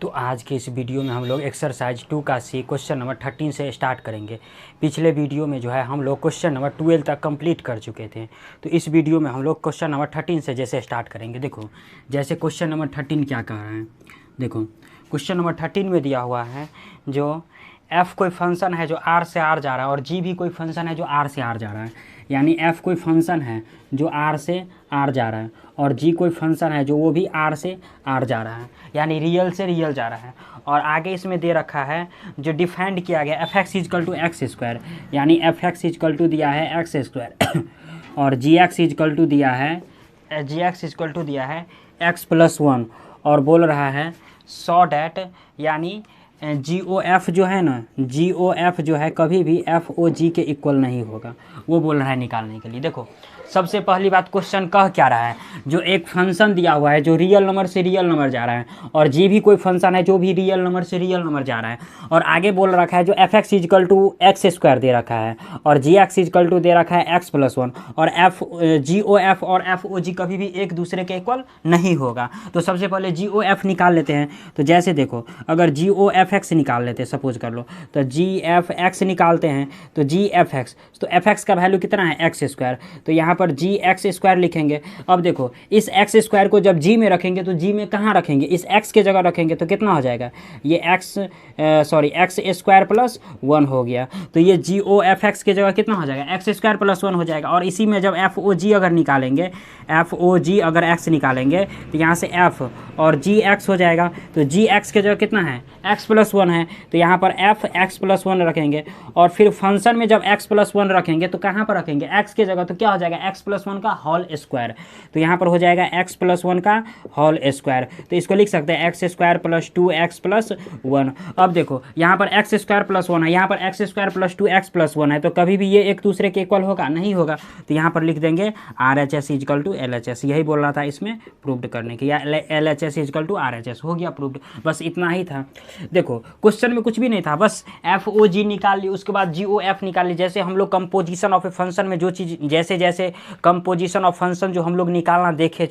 तो आज के इस वीडियो में हम लोग एक्सरसाइज 2 का सी क्वेश्चन नंबर 13 से स्टार्ट करेंगे। पिछले वीडियो में जो है हम लोग क्वेश्चन नंबर 12 तक कंप्लीट कर चुके थे। तो इस वीडियो में हम लोग क्वेश्चन नंबर 13 से जैसे स्टार्ट करेंगे। देखो जैसे क्वेश्चन नंबर 13 क्या कह रहा है। देखो क्वेश्चन नंबर 13 में दिया हुआ है जो f कोई फंक्शन है जो r से r जा रहा है और g भी कोई फंक्शन है जो r से r जा रहा है। यानी f कोई फंक्शन है जो r से r जा रहा है और g कोई फंक्शन है जो वो भी r से r जा रहा है, यानी रियल से रियल जा रहा है। और आगे इसमें दे रखा है जो डिफाइंड किया गया F x equal to x square, यानी एफ एक्स इजकल टू दिया है एक्स स्क्वायर और जी एक्स इजकल टू दिया है एक्स प्लस 1 और बोल रहा है सो डैट, यानी जी ओ एफ जो है ना, जी ओ एफ जो है कभी भी एफ ओ जी के इक्वल नहीं होगा, वो बोल रहा है निकालने के लिए। देखो सबसे पहली बात क्वेश्चन कह क्या रहा है, जो एक फंक्शन दिया हुआ है जो रियल नंबर से रियल नंबर जा रहा है और जी भी कोई फंक्शन है जो भी रियल नंबर से रियल नंबर जा रहा है। और आगे बोल रखा है जो f x equal to x square दे रखा है और जी एक्स इजकल टू दे रखा है एक्स प्लस 1 और एफ जी ओ एफ और एफ ओ जी कभी भी एक दूसरे के इक्वल नहीं होगा। तो सबसे पहले जी ओ एफ निकाल लेते हैं। तो जैसे देखो अगर जी ओ एफ एक्स निकाल लेते हैं, सपोज कर लो, तो जी एफ एक्स निकालते हैं तो जी एफ एक्स, तो एफ एक्स का वैल्यू कितना है एक्स स्क्वायर, तो यहाँ पर जी एक्स स्क्वायर लिखेंगे। अब देखो इस एक्स स्क्वायर को जब जी में रखेंगे तो जी में कहाँ रखेंगे, इस एक्स के जगह रखेंगे तो कितना हो जाएगा, ये एक्स स्क्वायर प्लस 1 हो गया। तो ये जी ओ एफ एक्स के जगह कितना हो जाएगा, एक्स स्क्वायर प्लस 1 हो जाएगा। और इसी में जब एफ ओ जी अगर निकालेंगे, एफ ओ जी अगर एक्स निकालेंगे तो यहाँ से एफ और जी एक्स हो जाएगा। तो जी एक्स के जगह कितना है, एक्स प्लस 1 है, तो यहाँ पर एफ एक्स प्लस 1 रखेंगे। और फिर फंक्शन में जब एक्स प्लस 1 रखेंगे तो कहाँ पर रखेंगे, एक्स के जगह, तो क्या हो जाएगा एक्स प्लस 1 का होल स्क्वायर। तो यहाँ पर हो जाएगा एक्स प्लस 1 का होल स्क्वायर। तो इसको लिख सकते हैं x square plus 2 x plus 1। अब देखो यहाँ पर एक्स स्क्वायर प्लस 1 है, यहाँ पर x square plus 2 x plus 1 है, तो कभी भी ये एक दूसरे के इक्वल होगा नहीं होगा। तो यहाँ पर लिख देंगे R H S equal to L H S, यही बोल रहा था इसमें प्रूव्ड करने के, या L H S equal to R H S, हो गया प्रूव्ड। बस इतना ही था। देखो क्वेश्चन में कुछ भी नहीं था, बस एफ ओ जी निकाल ली, उसके बाद जी ओ एफ निकाल ली। जैसे हम लोग कंपोजिशन ऑफ ए फंक्शन में जो चीज़ जैसे जैसे कंपोजिशन ऑफ फंक्शन जो हम लोग निकालना देखे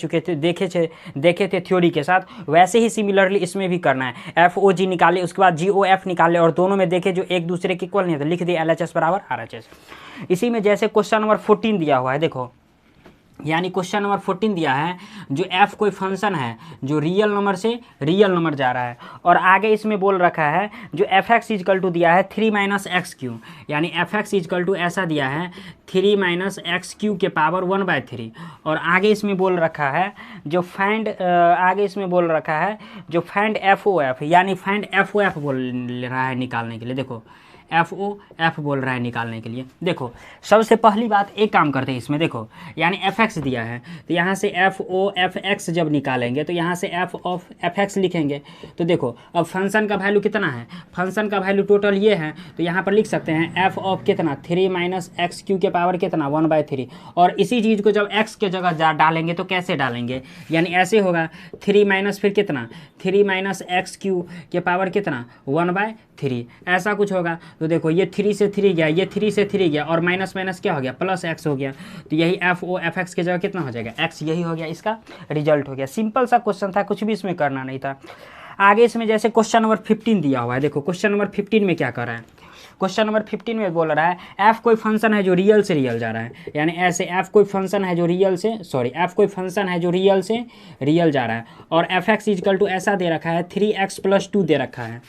थे थ्योरी के साथ, वैसे ही सिमिलरली इसमें भी करना है। एफ ओ जी निकाले, उसके बाद जी ओ एफ निकाले और दोनों में देखे जो एक दूसरे के इक्वल नहीं थे, लिख दिया एल एच एस बराबर आर एच एस। इसी में जैसे क्वेश्चन नंबर 14 दिया हुआ है, देखो यानी क्वेश्चन नंबर 14 दिया है जो f कोई फंक्शन है जो रियल नंबर से रियल नंबर जा रहा है और आगे इसमें बोल रखा है जो एफ एक्स इजकल टू दिया है 3 माइनस एक्स क्यू, यानी एफ एक्स इजकल टू ऐसा दिया है 3 माइनस एक्स क्यू के पावर 1/3। और आगे इसमें बोल रखा है जो फाइंड एफ ओ एफ, यानी फाइंड एफ ओ एफ बोल रहा है निकालने के लिए। देखो एफ ओ एफ बोल रहा है निकालने के लिए। देखो सबसे पहली बात एक काम करते हैं इसमें, देखो यानी एफ एक्स दिया है तो यहाँ से एफ ओ एफ एक्स जब निकालेंगे तो यहाँ से एफ ऑफ एफ एक्स लिखेंगे। तो देखो अब फंक्शन का वैल्यू कितना है, फंक्शन का वैल्यू टोटल ये है, तो यहाँ पर लिख सकते हैं एफ ऑफ कितना 3 माइनस एक्स क्यू के पावर कितना 1/3। और इसी चीज़ को जब एक्स के जगह डालेंगे तो कैसे डालेंगे, यानी ऐसे होगा 3 माइनस फिर कितना 3 माइनस एक्स क्यू के पावर कितना 1/3, ऐसा कुछ होगा। तो देखो ये 3 से 3 गया, ये 3 से 3 गया और माइनस माइनस क्या हो गया प्लस एक्स हो गया। तो यही एफ ओ एफ एक्स के जगह कितना हो जाएगा एक्स, यही हो गया, इसका रिजल्ट हो गया। सिंपल सा क्वेश्चन था, कुछ भी इसमें करना नहीं था। आगे इसमें जैसे क्वेश्चन नंबर 15 दिया हुआ है, देखो क्वेश्चन नंबर 15 में क्या कर रहा है, क्वेश्चन नंबर 15 में बोल रहा है एफ कोई फंक्शन है जो रियल से रियल जा रहा है, यानी ऐसे एफ कोई फंक्शन है जो रियल से रियल जा रहा है और एफ एक्स इजकल टू ऐसा दे रखा है 3x प्लस 2 दे रखा है।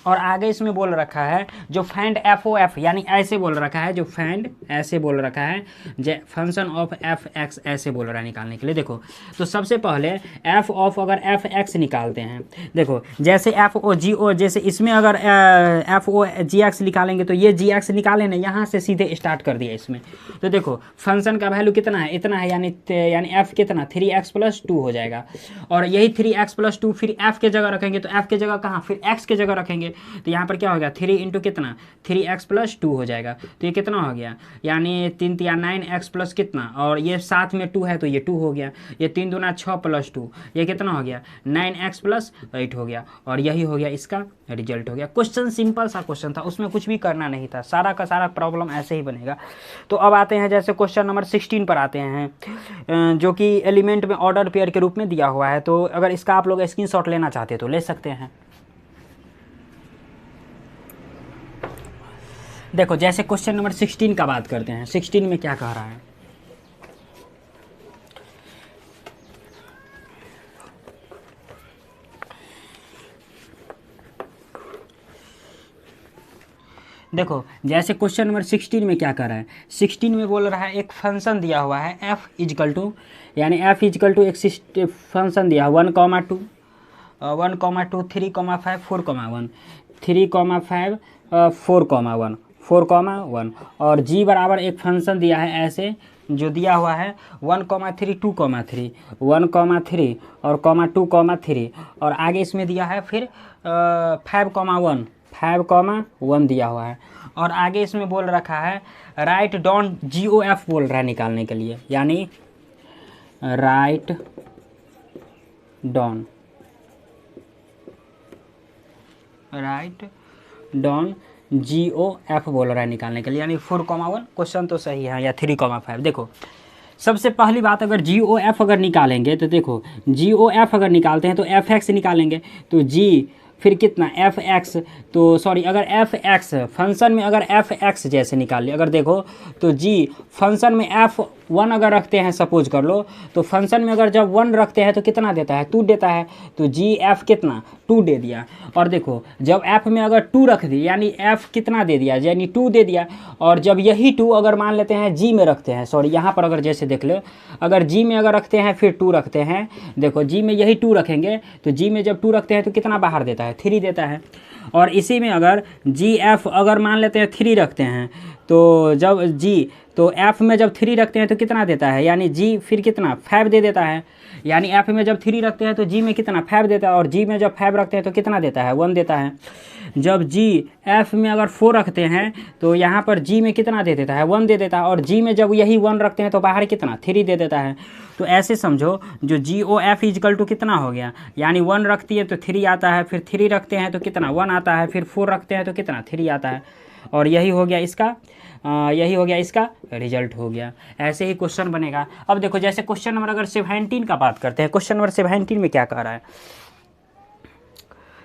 और आगे इसमें बोल रखा है जो फाइंड एफ ओ एफ, यानी ऐसे बोल रखा है जो फाइंड ऐसे बोल रखा है फंक्शन ऑफ एफ एक्स, ऐसे बोल रहा है निकालने के लिए। देखो तो सबसे पहले एफ ऑफ अगर एफ एक्स निकालते हैं, देखो जैसे एफ ओ जी ओ, जैसे इसमें अगर एफ ओ जी एक्स निकालेंगे तो ये जी एक्स निकाले ना, यहाँ से सीधे स्टार्ट कर दिया इसमें। तो देखो फंक्शन का वैल्यू कितना है, इतना है, यानी एफ कितना 3x प्लस 2 हो जाएगा। और यही 3x प्लस 2 फिर एफ के जगह रखेंगे तो एफ के जगह कहाँ, फिर एक्स के जगह रखेंगे। तो यहाँ पर क्या हो गया 3 इंटू कितना 3x प्लस 2 हो जाएगा। तो ये कितना हो गया, यानी 3 या 9x प्लस कितना, और ये साथ में 2 है तो ये 2 हो गया, ये 3 दूना 6 प्लस 2, ये कितना हो गया 9x प्लस 8 हो गया। और यही हो गया इसका रिजल्ट हो गया। क्वेश्चन सिंपल सा क्वेश्चन था, उसमें कुछ भी करना नहीं था, सारा का सारा प्रॉब्लम ऐसे ही बनेगा। तो अब आते हैं जैसे क्वेश्चन नंबर 16 पर आते हैं, जो कि एलिमेंट में ऑर्डर पेयर के रूप में दिया हुआ है। तो अगर इसका आप लोग स्क्रीनशॉट लेना चाहते हैं तो ले सकते हैं। देखो जैसे क्वेश्चन नंबर 16 का बात करते हैं। 16 में क्या कह रहा है, देखो जैसे क्वेश्चन नंबर 16 में क्या कर रहा है, 16 में बोल रहा है एक फंक्शन दिया हुआ है f इजकल टू, यानी f इजकल टू एक फंक्शन दिया 1, 2 1, 2 3, 5 4, 1 3, 5 4, 1 4, 1 और g बराबर एक फंक्शन दिया है ऐसे जो दिया हुआ है 1, 3 2, 3 1, 3 और 2, 3 और आगे इसमें दिया है फिर 5, 1 दिया हुआ है और आगे इसमें बोल रखा है राइट डाउन GOF बोल रहा है निकालने के लिए, यानी राइट डाउन GOF बोल रहा है निकालने के लिए, यानी 4, 1 क्वेश्चन तो सही है, या 3, 5। देखो सबसे पहली बात अगर GOF अगर निकालेंगे तो देखो GOF अगर निकालते हैं तो FX निकालेंगे तो G फिर कितना FX, तो सॉरी अगर FX फंक्शन में अगर FX जैसे निकाल लिया, अगर देखो तो G फंक्शन में F1 अगर रखते हैं सपोज कर लो, तो फंक्शन में अगर जब 1 रखते हैं तो कितना देता है 2 देता है, तो GF कितना 2 दे दिया। और देखो जब F में अगर 2 रख दी यानी F कितना दे दिया, यानी 2 दे दिया। और जब यही 2 अगर मान लेते हैं G में रखते हैं, सॉरी यहाँ पर अगर जैसे देख लो अगर G में अगर रखते हैं फिर 2 रखते हैं, देखो G में यही 2 रखेंगे तो G में जब 2 रखते हैं तो कितना बाहर देता है 3 देता है। और इसी में अगर GF अगर मान लेते हैं 3 रखते हैं तो जब G तो F में जब 3 रखते हैं तो कितना देता है, यानी G फिर कितना 5 दे देता है, यानी F में जब 3 रखते हैं तो G में कितना 5 देता है और G में जब 5 रखते हैं तो कितना देता है 1 देता है। जब G F में अगर 4 रखते हैं तो यहाँ पर G में कितना दे देता है 1 दे देता है और G में जब यही 1 रखते हैं तो बाहर कितना 3 दे देता है। तो ऐसे समझो जो GOF इजकल टू कितना हो गया, यानी 1 रखती है तो 3 आता है, फिर 3 रखते हैं तो कितना 1 आता है, फिर 4 रखते हैं तो कितना 3 आता है। और यही हो गया इसका रिजल्ट हो गया। ऐसे ही क्वेश्चन बनेगा। अब देखो जैसे क्वेश्चन नंबर अगर 17 का बात करते हैं, क्वेश्चन नंबर 17 में क्या कह रहा है,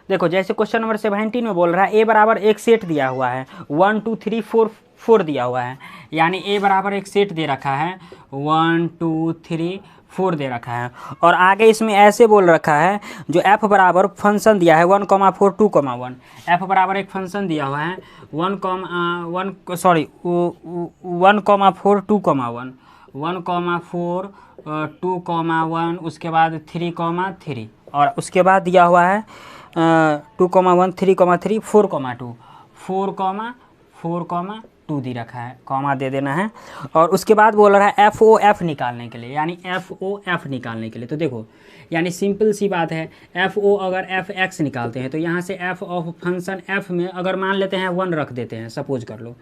देखो जैसे क्वेश्चन नंबर 17 में बोल रहा है a बराबर एक सेट दिया हुआ है 1 2 3 4 दिया हुआ है, यानी a बराबर एक सेट दे रखा है 1 2 3 4 दे रखा है। और आगे इसमें ऐसे बोल रखा है जो f बराबर फंक्शन दिया है 1, 4 2, 1 f बराबर एक फंक्शन दिया हुआ है 1, 4 2, 1 1, 4 2, 1 उसके बाद 3, 3 और उसके बाद दिया हुआ है 2, 1 3, 3 4, 2 दे रखा है, कॉमा दे देना है। और उसके बाद बोल रहा है FOF निकालने के लिए, यानी FOF निकालने के लिए। तो देखो यानी सिंपल सी बात है, FO अगर FX निकालते हैं तो यहाँ से F ऑफ फंक्शन F में अगर मान लेते हैं 1 रख देते हैं, सपोज कर लो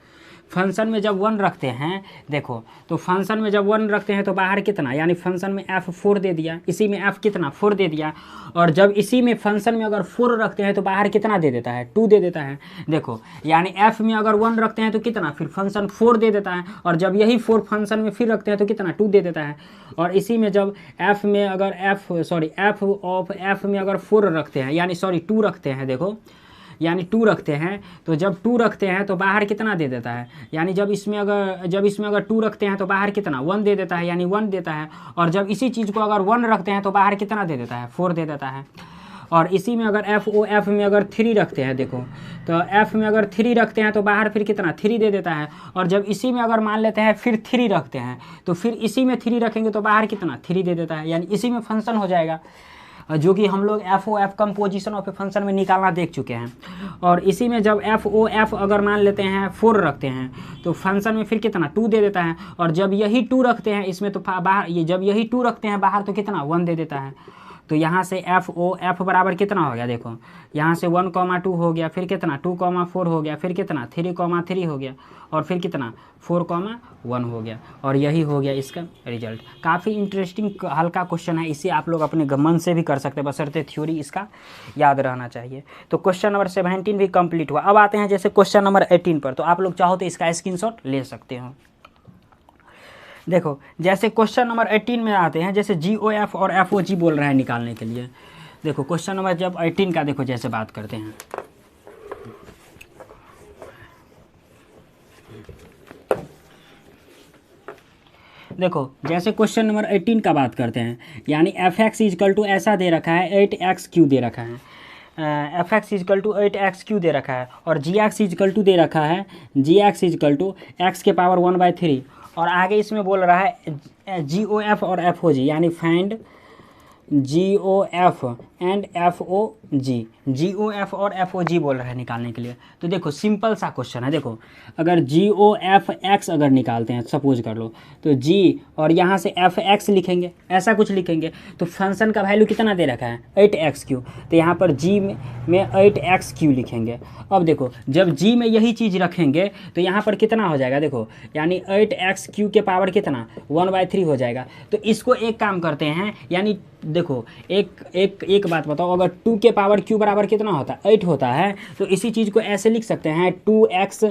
फंक्शन में जब 1 रखते हैं, देखो तो फंक्शन में जब 1 रखते हैं तो बाहर कितना, यानी फंक्शन में F 4 दे दिया, इसी में F कितना 4 दे दिया। और जब इसी में फंक्शन में अगर 4 रखते हैं तो बाहर कितना दे देता है 2 दे देता है। देखो यानी F में अगर 1 रखते हैं तो कितना फिर फंक्शन 4 दे देता है, और जब यही 4 फंक्शन में फिर रखते हैं तो कितना 2 दे देता है। और इसी में जब F में अगर F ऑफ F में अगर 4 रखते हैं, यानी 2 रखते हैं, देखो यानी 2 रखते हैं तो जब 2 रखते हैं तो बाहर कितना दे देता है, यानी जब इसमें अगर 2 रखते हैं तो बाहर कितना 1 दे देता है, यानी 1 देता है। और जब इसी चीज़ को अगर 1 रखते हैं तो बाहर कितना दे देता है 4 दे देता है। और इसी में अगर FOF में अगर 3 रखते हैं, देखो तो F में अगर 3 रखते हैं तो बाहर फिर कितना 3 दे देता है। और जब इसी में अगर मान लेते हैं फिर 3 रखते हैं तो फिर इसी में 3 रखेंगे तो बाहर कितना 3 दे देता है, यानी इसी में फंक्शन हो जाएगा, जो कि हम लोग FOF composition of a function में निकालना देख चुके हैं। और इसी में जब FOF अगर मान लेते हैं 4 रखते हैं तो फंक्शन में फिर कितना 2 दे देता है। और जब यही 2 रखते हैं इसमें तो बाहर, ये जब यही 2 रखते हैं बाहर तो कितना 1 दे देता है। तो यहाँ से FOF बराबर कितना हो गया, देखो यहाँ से 1, 2 हो गया, फिर कितना 2, 4 हो गया, फिर कितना 3, 3 हो गया, और फिर कितना 4, 1 हो गया। और यही हो गया इसका रिजल्ट। काफ़ी इंटरेस्टिंग हल्का क्वेश्चन है, इसे आप लोग अपने मन से भी कर सकते हैं, बशर्ते थ्योरी इसका याद रहना चाहिए। तो क्वेश्चन नंबर 17 भी कंप्लीट हुआ। अब आते हैं जैसे क्वेश्चन नंबर 18 पर, तो आप लोग चाहो तो इसका स्क्रीनशॉट ले सकते हो। देखो जैसे क्वेश्चन नंबर 18 में आते हैं, जैसे GOF और FOG बोल रहा है निकालने के लिए। देखो क्वेश्चन नंबर जब 18 का देखो जैसे बात करते हैं, देखो जैसे क्वेश्चन नंबर 18 का बात करते हैं, यानी एफ एक्स इजकल टू ऐसा दे रखा है 8x³ दे रखा है, F x equal to 8x³ दे रखा है, और जी एक्स इजकल टू दे रखा है G x equal to X के पावर 1/3, और आगे इसमें बोल रहा है जी ओ एफ और एफ ओ जी, यानी find G O F and F O G, G O F और एफ ओ जी बोल रहा है निकालने के लिए। तो देखो सिंपल सा क्वेश्चन है, देखो अगर जी ओ एफ एक्स अगर निकालते हैं सपोज कर लो, तो जी और यहाँ से एफ एक्स लिखेंगे, ऐसा कुछ लिखेंगे, तो फंक्शन का वैल्यू कितना दे रखा है 8x³, तो यहाँ पर जी में 8x³ लिखेंगे। अब देखो जब जी में यही चीज़ रखेंगे तो यहाँ पर कितना हो जाएगा, देखो यानी 8x³ के पावर कितना 1/3 हो जाएगा। तो इसको एक काम करते हैं, यानी देखो एक बात बताओ, अगर 2 के पावर q बराबर कितना होता है 8 होता है, तो इसी चीज़ को ऐसे लिख सकते हैं 2x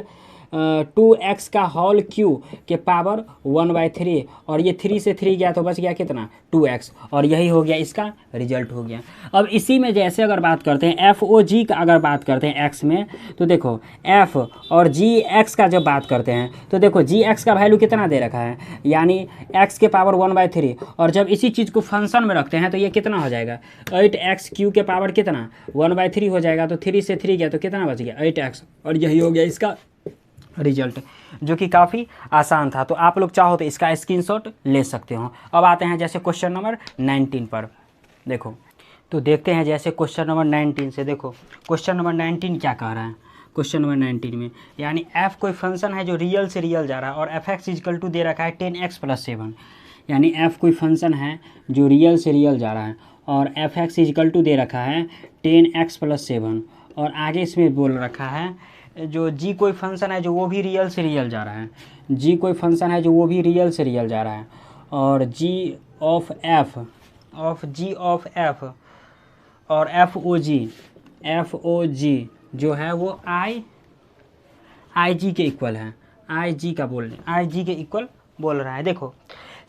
का होल q के पावर 1/3, और ये 3 से 3 गया तो बच गया कितना 2x, और यही हो गया इसका रिजल्ट हो गया। अब इसी में जैसे अगर बात करते हैं एफ ओ जी का, अगर बात करते हैं x में, तो देखो f और जी एक्स का जब बात करते हैं तो देखो जी एक्स का वैल्यू कितना दे रखा है, यानी x के पावर 1/3, और जब इसी चीज़ को फंक्शन में रखते हैं तो ये कितना हो जाएगा 8x³ के पावर कितना 1/3 हो जाएगा, तो 3 से 3 गया तो कितना बच गया 8x, और यही हो गया इसका रिजल्ट, जो कि काफ़ी आसान था। तो आप लोग चाहो तो इसका स्क्रीनशॉट ले सकते हो। अब आते हैं जैसे क्वेश्चन नंबर 19 पर, देखो तो देखते हैं जैसे क्वेश्चन नंबर 19 से, देखो क्वेश्चन नंबर 19 क्या कह रहा है। क्वेश्चन नंबर 19 में यानी f कोई फंक्शन है जो रियल से रियल जा रहा है, और एफ एक्स इजकल टू दे रखा है 10x+7, यानी f कोई फंक्शन है जो रियल से रियल जा रहा है, और एफ एक्स इजकल टू दे रखा है 10x+7, और आगे इसमें बोल रखा है जो जी कोई फंक्शन है जो वो भी रियल से रियल जा रहा है, जी कोई फंक्शन है जो वो भी रियल से रियल जा रहा है, और जी ऑफ एफ और एफ ओ जी जो है वो आई जी के इक्वल है, आई जी के इक्वल बोल रहा है। देखो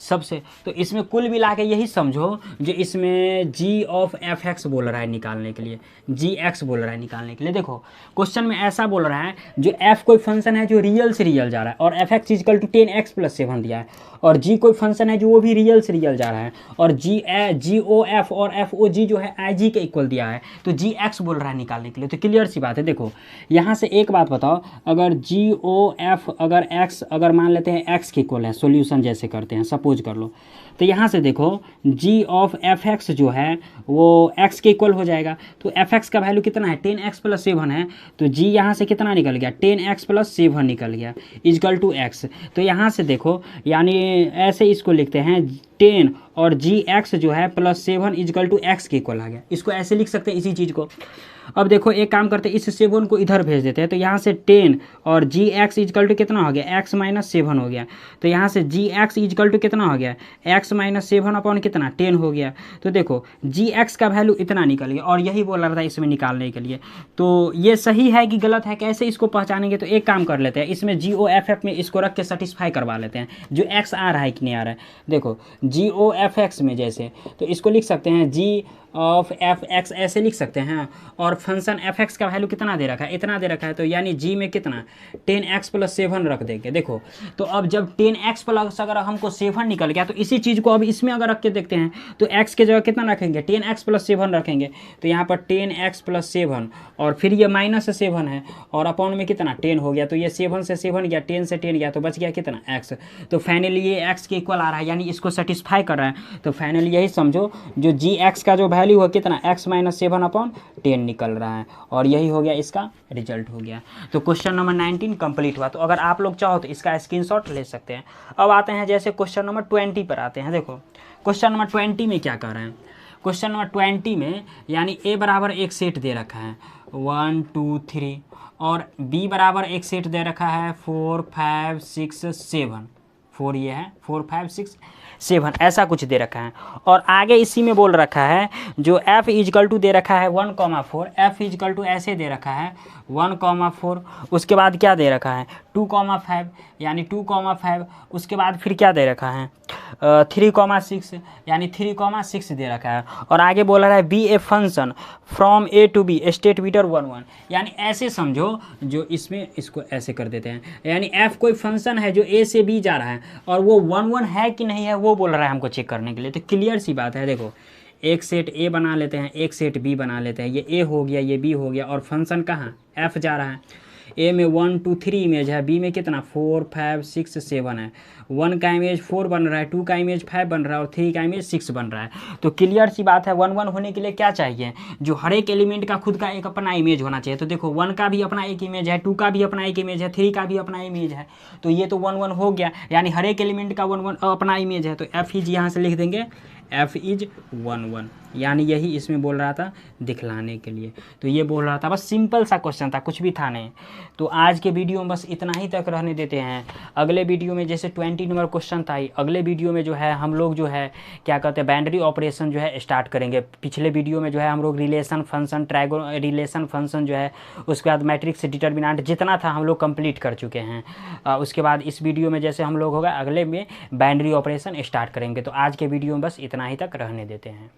सबसे तो इसमें कुल मिला के यही समझो जो इसमें जी ऑफ एफ एक्स बोल रहा है निकालने के लिए, जी एक्स बोल रहा है निकालने के लिए। देखो क्वेश्चन में ऐसा बोल रहा है जो एफ कोई फंक्शन है जो रियल से रियल जा रहा है, और F x equal to 10x+7 दिया है, और जी कोई फंक्शन है जो वो भी रियल से रियल जा रहा है, और जी ओ एफ और एफ ओ जी जो है आई जी के इक्वल दिया है, तो जी एक्स बोल रहा है निकालने के लिए। तो क्लियर सी बात है। देखो यहाँ से एक बात बताओ, अगर जी ओ एफ अगर एक्स अगर मान लेते हैं एक्स के इक्वल है, सोल्यूशन जैसे करते हैं सपोज कर लो, तो यहाँ से देखो जी ऑफ एफ एक्स जो है वो एक्स के इक्वल हो जाएगा, तो एफ एक्स का वैल्यू कितना है 10x+7 है, तो जी यहाँ से कितना निकल गया 10x+7 निकल गया इजकल टू एक्स। तो यहाँ से देखो यानी ऐसे इसको लिखते हैं 10 और जी एक्स जो है +7 इजकल टू एक्स के इक्वल आ गया, इसको ऐसे लिख सकते हैं इसी चीज़ को। अब देखो एक काम करते हैं, इस 7 को इधर भेज देते हैं, तो यहाँ से 10 और जी एक्स इजकल टू कितना हो गया x-7 हो गया, तो यहाँ से जी एक्स इजकल टू कितना हो गया x-7 अपॉन कितना 10 हो गया। तो देखो जी एक्स का वैल्यू इतना निकल गया, और यही बोल रहा था इसमें निकालने के लिए। तो ये सही है कि गलत है, कैसे इसको पहचानेंगे, तो एक काम कर लेते हैं, इसमें जी ओ एफ एक्स में इसको रख के सेटिस्फाई करवा लेते हैं जो एक्स आ रहा है कि नहीं आ रहा है। देखो जी ओ एफ एक्स में जैसे तो इसको लिख सकते हैं जी ऑफ एफ एक्स ऐसे लिख सकते हैं, और फंक्शन एफ एक्स का वैल्यू कितना दे रखा है इतना दे रखा है, तो यानी जी में कितना 10x+7 रख देंगे। देखो तो अब जब 10x+ अगर हमको 7 निकल गया, तो इसी चीज़ को अब इसमें अगर रख के देखते हैं तो x के जगह कितना रखेंगे 10x+7 रखेंगे, तो यहाँ पर 10x+7 और फिर ये -7 है, और अपॉन में कितना 10 हो गया, तो ये 7 से 7 गया 10 से 10 गया, तो बच गया कितना x। तो फाइनली ये x के इक्वल आ रहा है, यानी इसको सेटिस्फाई कर रहा है। तो फाइनली यही समझो जो जी एक्स का जो वैल्यू है कितना x-7 अपॉन 10 निकल रहा है, और यही हो गया इसका रिजल्ट हो गया। तो क्वेश्चन नंबर 19 कंप्लीट हुआ। तो अगर आप लोग चाहो तो इसका स्क्रीनशॉट ले सकते हैं। अब आते हैं जैसे क्वेश्चन नंबर 20 पर आते हैं। देखो क्वेश्चन नंबर 20 में क्या कर रहे हैं, क्वेश्चन नंबर 20 में यानी a बराबर एक सेट दे रखा है 1 2 3, और b बराबर एक सेट दे रखा है 4 5 6 7, 4 ये है 4 5 6 7 ऐसा कुछ दे रखा है। और आगे इसी में बोल रखा है जो f इजकल टू दे रखा है 1,4, f इजकल टू ऐसे दे रखा है 1,4, उसके बाद क्या दे रखा है 2,5 यानी 2,5, उसके बाद फिर क्या दे रखा है 3,6 यानी 3,6 दे रखा है। और आगे बोल रहा है be a function from A to B state vector 1,1, यानी ऐसे समझो, जो इसमें इसको ऐसे कर देते हैं, यानी f कोई फंक्शन है जो a से b जा रहा है और वो 1,1 है कि नहीं है वो बोल रहा है हमको चेक करने के लिए। तो क्लियर सी बात है, देखो एक सेट a बना लेते हैं, एक सेट b बना लेते हैं, ये a हो गया, ये b हो गया, और फंक्शन कहाँ f जा रहा है। a में 1 2 3 इमेज है, b में कितना 4 5 6 7 है, 1 का इमेज 4 बन रहा है, 2 का इमेज 5 बन रहा है और 3 का इमेज 6 बन रहा है। तो क्लियर सी बात है 1,1 होने के लिए क्या चाहिए, जो हर एक एलिमेंट का खुद का एक अपना इमेज होना चाहिए। तो देखो 1 का भी अपना एक इमेज है, 2 का भी अपना एक इमेज है, 3 का भी अपना इमेज है, तो ये तो 1,1 हो गया, यानी हर एक एलिमेंट का 1,1 अपना इमेज है। तो f इज यहाँ से लिख देंगे f इज 1,1, यानी यही इसमें बोल रहा था दिखलाने के लिए। तो ये बोल रहा था, बस सिंपल सा क्वेश्चन था, कुछ भी था नहीं। तो आज के वीडियो में बस इतना ही तक रहने देते हैं। अगले वीडियो में जैसे 20 नंबर क्वेश्चन था, अगले वीडियो में जो है हम लोग जो है क्या कहते हैं बाइनरी ऑपरेशन जो है स्टार्ट करेंगे। पिछले वीडियो में जो है हम लोग रिलेशन फंक्शन, रिलेशन फंक्शन जो है, उसके बाद मैट्रिक्स डिटर्मिनेंट जितना था हम लोग कंप्लीट कर चुके हैं। उसके बाद इस वीडियो में जैसे हम लोग होगा अगले में बाइनरी ऑपरेशन स्टार्ट करेंगे। तो आज के वीडियो में बस इतना ही तक रहने देते हैं।